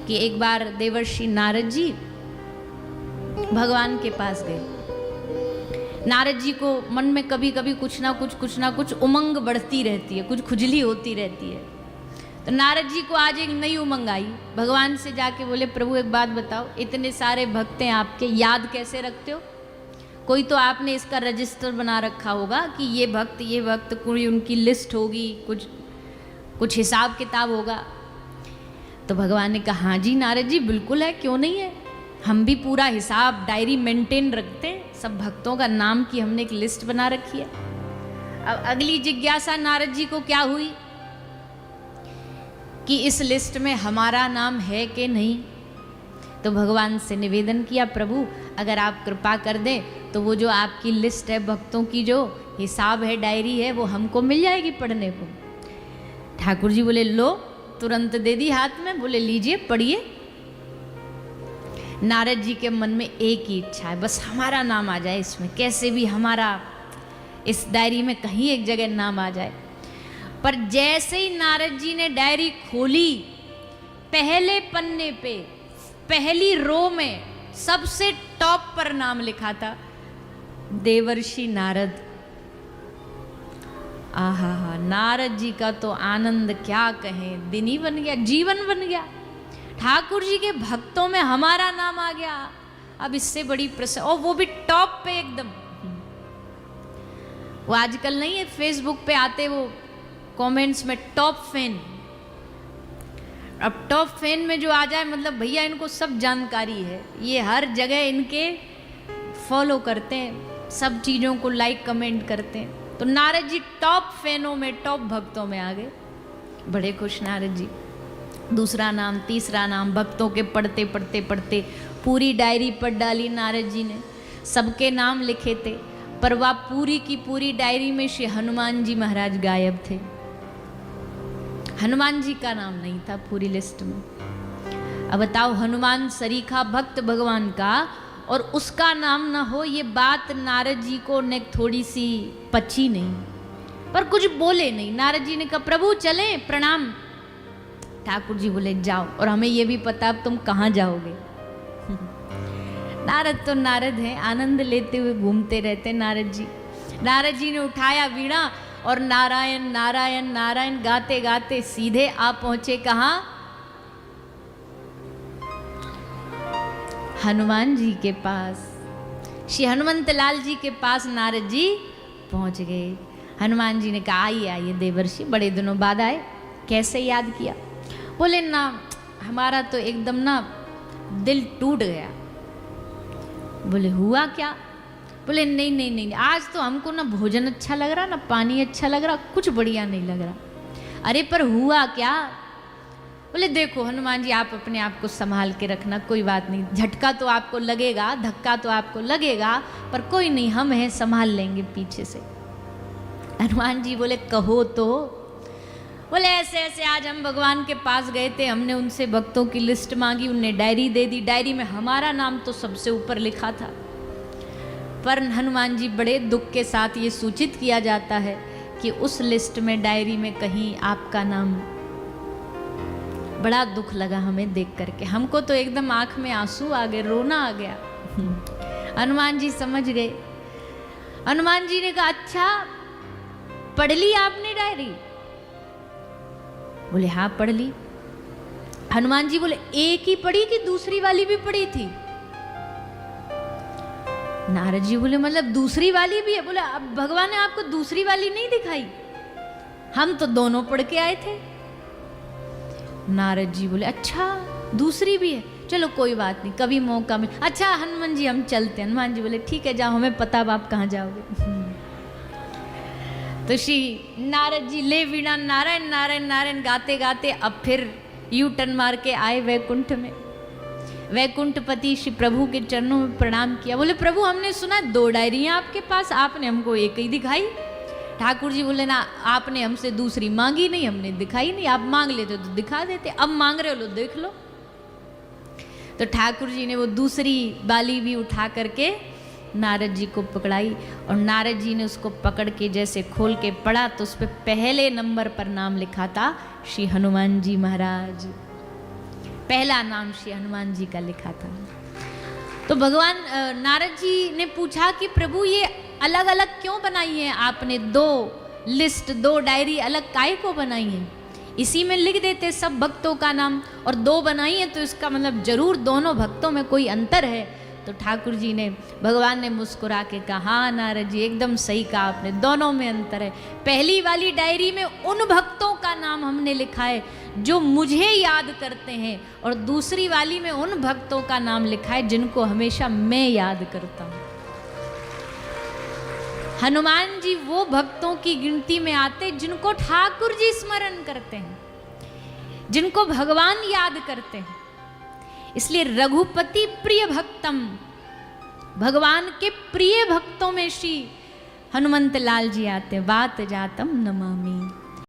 कि एक बार देवर्षि नारद जी भगवान के पास गए। नारद जी को मन में कभी कभी कुछ ना कुछ उमंग बढ़ती रहती है, कुछ खुजली होती रहती है। तो नारद जी को आज एक नई उमंग आई। भगवान से जाके बोले, प्रभु एक बात बताओ, इतने सारे भक्त हैं आपके, याद कैसे रखते हो? कोई तो आपने इसका रजिस्टर बना रखा होगा कि ये भक्त, कोई उनकी लिस्ट होगी, कुछ हिसाब किताब होगा। तो भगवान ने कहा, हाँ जी नारद जी बिल्कुल है, क्यों नहीं है, हम भी पूरा हिसाब डायरी मेंटेन रखते हैं, सब भक्तों का नाम की हमने एक लिस्ट बना रखी है। अब अगली जिज्ञासा नारद जी को क्या हुई कि इस लिस्ट में हमारा नाम है कि नहीं। तो भगवान से निवेदन किया, प्रभु अगर आप कृपा कर दें तो वो जो आपकी लिस्ट है भक्तों की, जो हिसाब है, डायरी है, वो हमको मिल जाएगी पढ़ने को। ठाकुर जी बोले, लो, तुरंत दे दी हाथ में। बोले, लीजिए पढ़िए। नारद जी के मन में एक ही इच्छा है, बस हमारा नाम आ जाए इसमें, कैसे भी हमारा इस डायरी में कहीं एक जगह नाम आ जाए। पर जैसे ही नारद जी ने डायरी खोली, पहले पन्ने पे पहली रो में सबसे टॉप पर नाम लिखा था देवर्षि नारद। आहा हा, नारद जी का तो आनंद क्या कहें, दिन ही बन गया, जीवन बन गया। ठाकुर जी के भक्तों में हमारा नाम आ गया। अब इससे बड़ी प्रसन्न, और वो भी टॉप पे एकदम। वो आजकल नहीं है फेसबुक पे आते वो कमेंट्स में टॉप फैन। अब टॉप फैन में जो आ जाए, मतलब भैया इनको सब जानकारी है, ये हर जगह इनके फॉलो करते हैं, सब चीज़ों को लाइक कमेंट करते हैं। तो नारद जी टॉप फैनों में, टॉप भक्तों में आ गए। बड़े खुश नारद जी। दूसरा नाम, तीसरा नाम, भक्तों के पढ़ते पढ़ते पढ़ते पूरी डायरी पढ़ डाली नारद जी ने। सबके नाम लिखे थे, पर वह पूरी की पूरी डायरी में श्री हनुमान जी महाराज गायब थे। हनुमान जी का नाम नहीं था पूरी लिस्ट में। अब बताओ, हनुमान सरीखा भक्त भगवान का, और उसका नाम ना हो, ये बात नारद जी को ने थोड़ी सी पची नहीं, पर कुछ बोले नहीं। नारद जी ने कहा, प्रभु चले, प्रणाम। ठाकुर जी बोले, जाओ, और हमें ये भी पता अब तुम कहाँ जाओगे। नारद तो नारद है, आनंद लेते हुए घूमते रहते नारद जी। नारद जी ने उठाया वीणा और नारायण नारायण नारायण गाते गाते सीधे आ पहुंचे कहाँ? हनुमान जी के पास। श्री हनुमंत लाल जी के पास नारद जी पहुंच गए। हनुमान जी ने कहा, आइए आइए देवर्षि, बड़े दिनों बाद आए, कैसे याद किया? बोले, ना हमारा तो एकदम ना दिल टूट गया। बोले, हुआ क्या? बोले, नहीं नहीं नहीं, आज तो हमको ना भोजन अच्छा लग रहा, ना पानी अच्छा लग रहा, कुछ बढ़िया नहीं लग रहा। अरे पर हुआ क्या? बोले, देखो हनुमान जी, आप अपने आप को संभाल के रखना, कोई बात नहीं, झटका तो आपको लगेगा, धक्का तो आपको लगेगा, पर कोई नहीं, हम हैं, संभाल लेंगे पीछे से। हनुमान जी बोले, कहो तो। बोले, ऐसे ऐसे आज हम भगवान के पास गए थे, हमने उनसे भक्तों की लिस्ट मांगी, उनने डायरी दे दी, डायरी में हमारा नाम तो सबसे ऊपर लिखा था। पर हनुमान जी, बड़े दुख के साथ ये सूचित किया जाता है कि उस लिस्ट में, डायरी में कहीं आपका नाम। बड़ा दुख लगा हमें देख करके, हमको तो एकदम आंख में आंसू आ गए, रोना आ गया। हनुमान जी समझ गए। हनुमान जी ने कहा, अच्छा पढ़ ली आपने डायरी? बोले, हाँ पढ़ ली। हनुमान जी बोले, एक ही पढ़ी कि दूसरी वाली भी पढ़ी थी? नारद जी बोले, मतलब दूसरी वाली भी है? बोले, अब भगवान ने आपको दूसरी वाली नहीं दिखाई? हम तो दोनों पढ़ के आए थे। नारद जी बोले, अच्छा दूसरी भी है, चलो कोई बात नहीं, कभी मौका मिले। अच्छा हनुमान जी हम चलते हैं। हनुमान जी बोले, ठीक है जाओ, हमें पता अब आप कहाँ जाओगे। तो श्री नारद जी ले वीणा, नारायण नारायण नारायण गाते गाते अब फिर यू टर्न मार के आए वैकुंठ में। वैकुंठपति श्री प्रभु के चरणों में प्रणाम किया। बोले, प्रभु हमने सुना 2 डायरियां आपके पास, आपने हमको एक ही दिखाई। ठाकुर जी बोले, ना आपने हमसे दूसरी मांगी नहीं, हमने दिखाई नहीं, आप मांग लेते तो दिखा देते, अब मांग रहे हो लो देख लो। तो ठाकुर जी ने वो दूसरी बाली भी उठा करके नारद जी को पकड़ाई, और नारद जी ने उसको पकड़ के जैसे खोल के पढ़ा तो उस पर पहले नंबर पर नाम लिखा था श्री हनुमान जी महाराज। पहला नाम श्री हनुमान जी का लिखा था। तो भगवान नारद जी ने पूछा कि प्रभु ये अलग अलग क्यों बनाई है आपने, दो लिस्ट, दो डायरी अलग काहे को बनाई है, इसी में लिख देते सब भक्तों का नाम, और दो बनाई है तो इसका मतलब जरूर दोनों भक्तों में कोई अंतर है। तो ठाकुर जी ने, भगवान ने मुस्कुरा के कहा, हाँ नारद जी एकदम सही कहा आपने, दोनों में अंतर है। पहली वाली डायरी में उन भक्तों का नाम हमने लिखा है जो मुझे याद करते हैं, और दूसरी वाली में उन भक्तों का नाम लिखा है जिनको हमेशा मैं याद करता हूँ। हनुमान जी वो भक्तों की गिनती में आते जिनको ठाकुर जी स्मरण करते हैं, जिनको भगवान याद करते हैं। इसलिए रघुपति प्रिय भक्तम, भगवान के प्रिय भक्तों में श्री हनुमंत लाल जी आते, वात जातम नमामि।